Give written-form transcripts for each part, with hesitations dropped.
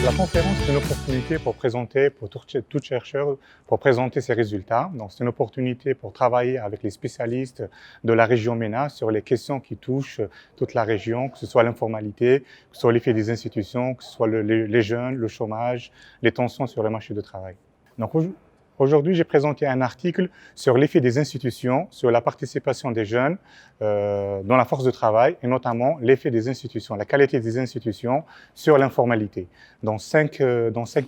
La conférence est une opportunité pour présenter, pour tout chercheur, pour présenter ses résultats. Donc, c'est une opportunité pour travailler avec les spécialistes de la région MENA sur les questions qui touchent toute la région, que ce soit l'informalité, que ce soit l'effet des institutions, que ce soit les jeunes, le chômage, les tensions sur le marché du travail. Donc, aujourd'hui, j'ai présenté un article sur l'effet des institutions, sur la participation des jeunes dans la force de travail et notamment l'effet des institutions, la qualité des institutions sur l'informalité dans cinq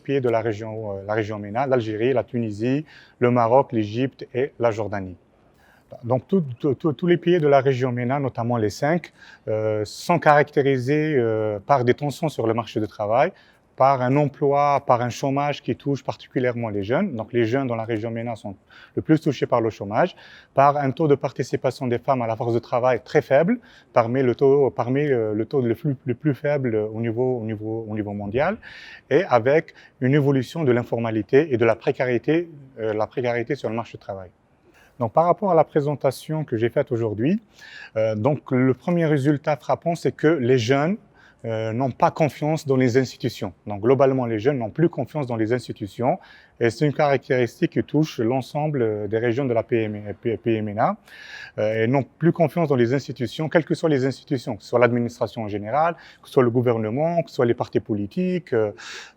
pays de la région MENA, l'Algérie, la Tunisie, le Maroc, l'Égypte et la Jordanie. Donc tous les pays de la région MENA, notamment les 5, sont caractérisés par des tensions sur le marché du travail, par un emploi, par un chômage qui touche particulièrement les jeunes. Donc les jeunes dans la région MENA sont le plus touchés par le chômage, par un taux de participation des femmes à la force de travail très faible, parmi le taux le plus faible au niveau mondial, et avec une évolution de l'informalité et de la précarité sur le marché du travail. Donc, par rapport à la présentation que j'ai faite aujourd'hui, donc le premier résultat frappant, c'est que les jeunes n'ont pas confiance dans les institutions. Donc, globalement, les jeunes n'ont plus confiance dans les institutions et c'est une caractéristique qui touche l'ensemble des régions de la PMNA et n'ont plus confiance dans les institutions, quelles que soient les institutions, que ce soit l'administration en général, que ce soit le gouvernement, que ce soit les partis politiques,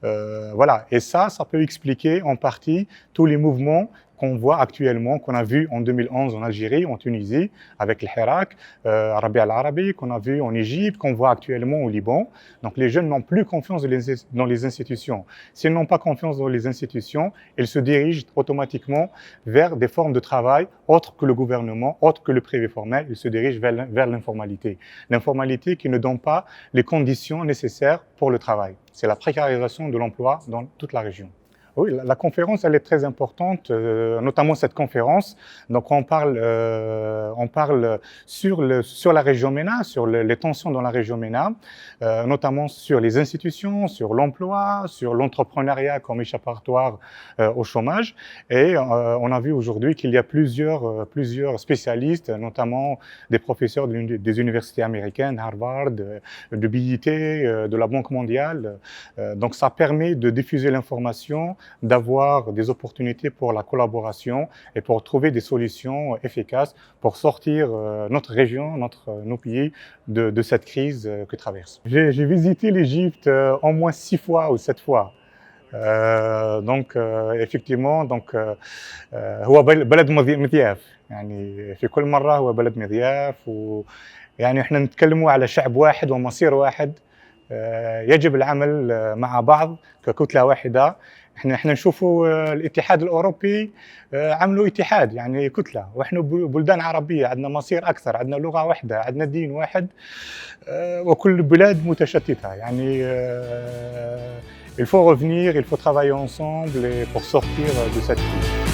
voilà. Et ça peut expliquer en partie tous les mouvements qu'on voit actuellement, qu'on a vu en 2011 en Algérie, en Tunisie, avec le Hirak, Rabi al-Arabi, qu'on a vu en Égypte, qu'on voit actuellement au Liban. Donc les jeunes n'ont plus confiance dans les institutions. S'ils n'ont pas confiance dans les institutions, ils se dirigent automatiquement vers des formes de travail autres que le gouvernement, autres que le privé formel. Ils se dirigent vers l'informalité. L'informalité qui ne donne pas les conditions nécessaires pour le travail. C'est la précarisation de l'emploi dans toute la région. Oui, la conférence, elle est très importante, notamment cette conférence. Donc, on parle sur la région MENA, sur les tensions dans la région MENA, notamment sur les institutions, sur l'emploi, sur l'entrepreneuriat comme échappatoire au chômage. Et on a vu aujourd'hui qu'il y a plusieurs spécialistes, notamment des professeurs des universités américaines, Harvard, de BIT, de la Banque mondiale. Donc, ça permet de diffuser l'information, d'avoir des opportunités pour la collaboration et pour trouver des solutions efficaces pour sortir notre région, nos pays de cette crise que traverse. J'ai visité l'Égypte au moins 6 fois ou 7 fois. donc effectivement هو بلد مضياف يعني في كل مرة هو بلد مضياف ويعني احنا نتكلموا على شعب واحد ومصير واحد يجب العمل مع بعض ككتلة واحدة. احنا نشوفوا الاتحاد الاوروبي عملوا اتحاد يعني كتله واحنا بلدان عربيه عندنا مصير اكثر عندنا لغه واحده عندنا دين واحد وكل البلاد متشتته يعني il faut revenir il faut travailler ensemble pour sortir de cette crise.